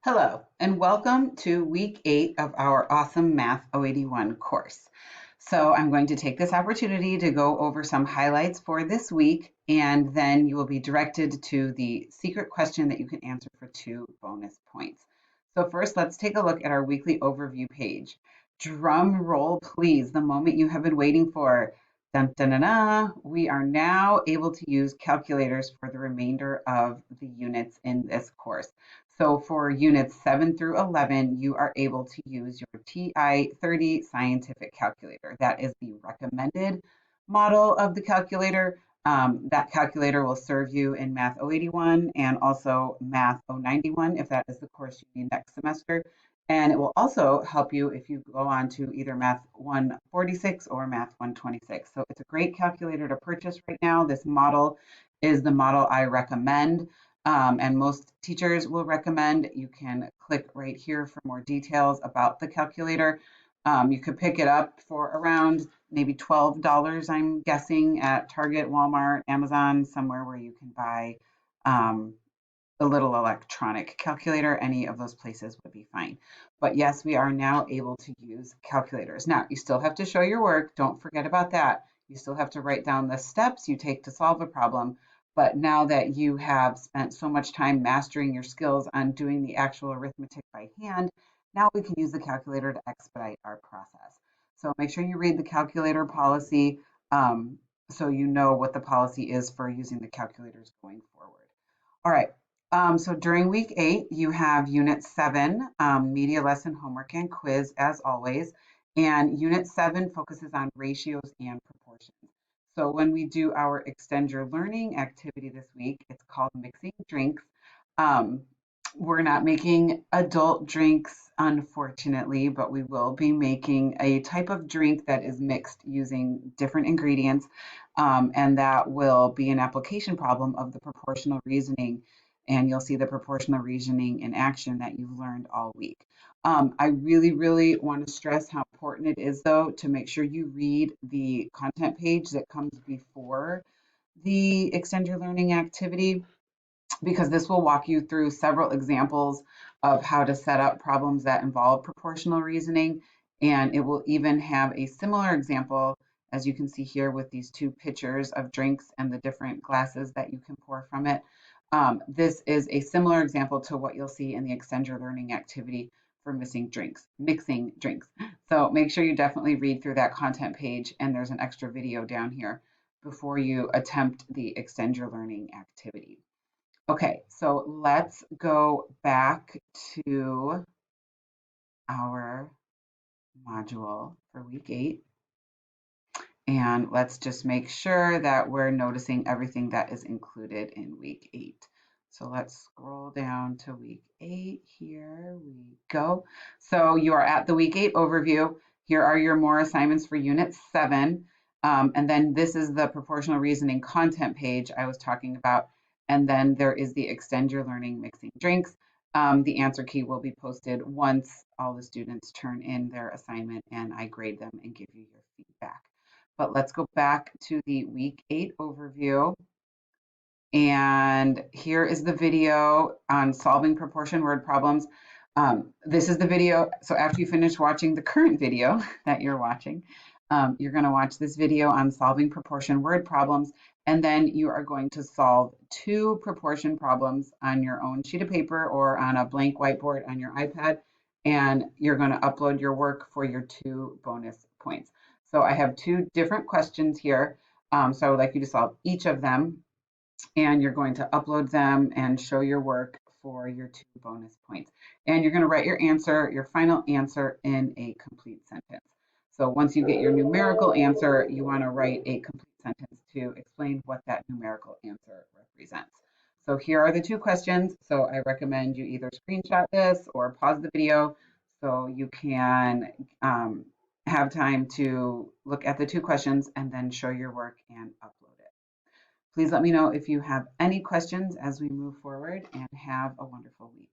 Hello, and welcome to week 8 of our awesome MAT081 course. So I'm going to take this opportunity to go over some highlights for this week, and then you will be directed to the secret question that you can answer for 2 bonus points. So first, let's take a look at our weekly overview page. Drum roll, please, the moment you have been waiting for. Dun, dun, dun, dun. We are now able to use calculators for the remainder of the units in this course. So for units 7 through 11, you are able to use your TI-30 scientific calculator. That is the recommended model of the calculator. That calculator will serve you in Math 081 and also Math 091 if that is the course you need next semester. And it will also help you if you go on to either Math 146 or Math 126. So it's a great calculator to purchase right now. This model is the model I recommend. And most teachers will recommend. You can click right here for more details about the calculator. You could pick it up for around maybe $12, I'm guessing, at Target, Walmart, Amazon, somewhere where you can buy a little electronic calculator. Any of those places would be fine. But yes, we are now able to use calculators. Now, you still have to show your work. Don't forget about that. You still have to write down the steps you take to solve a problem. But now that you have spent so much time mastering your skills on doing the actual arithmetic by hand, now we can use the calculator to expedite our process. So make sure you read the calculator policy so you know what the policy is for using the calculators going forward. All right. So during week 8, you have Unit 7, media lesson, homework, and quiz, as always. And Unit 7 focuses on ratios and proportions. So when we do our Extend Your Learning activity this week, it's called Mixing Drinks. We're not making adult drinks, unfortunately, but we will be making a type of drink that is mixed using different ingredients, and that will be an application problem of the proportional reasoning. And you'll see the proportional reasoning in action that you've learned all week. I really want to stress how important it is, though, to make sure you read the content page that comes before the Extend Your Learning activity, because this will walk you through several examples of how to set up problems that involve proportional reasoning. And it will even have a similar example, as you can see here with these 2 pictures of drinks and the different glasses that you can pour from it. This is a similar example to what you'll see in the Extend Your Learning activity for mixing drinks. So make sure you definitely read through that content page, and there's an extra video down here before you attempt the Extend Your Learning activity. Okay, so let's go back to our module for week 8. And let's just make sure that we're noticing everything that is included in week 8. So let's scroll down to week 8. Here we go. So you are at the week 8 overview. Here are your more assignments for unit 7. And then this is the proportional reasoning content page I was talking about. And then there is the Extend Your Learning Mixing Drinks. The answer key will be posted once all the students turn in their assignment and I grade them and give you your feedback. But let's go back to the week 8 overview. And here is the video on solving proportion word problems. This is the video. So after you finish watching the current video that you're watching, you're going to watch this video on solving proportion word problems. And then you are going to solve 2 proportion problems on your own sheet of paper or on a blank whiteboard on your iPad. And you're going to upload your work for your 2 bonus points. So I have 2 different questions here. So I would like you to solve each of them, and you're going to upload them and show your work for your 2 bonus points. And you're going to write your answer, your final answer, in a complete sentence. So once you get your numerical answer, you want to write a complete sentence to explain what that numerical answer represents. So here are the 2 questions. So I recommend you either screenshot this or pause the video so you can have time to look at the 2 questions and then show your work and upload it. Please let me know if you have any questions as we move forward, and have a wonderful week.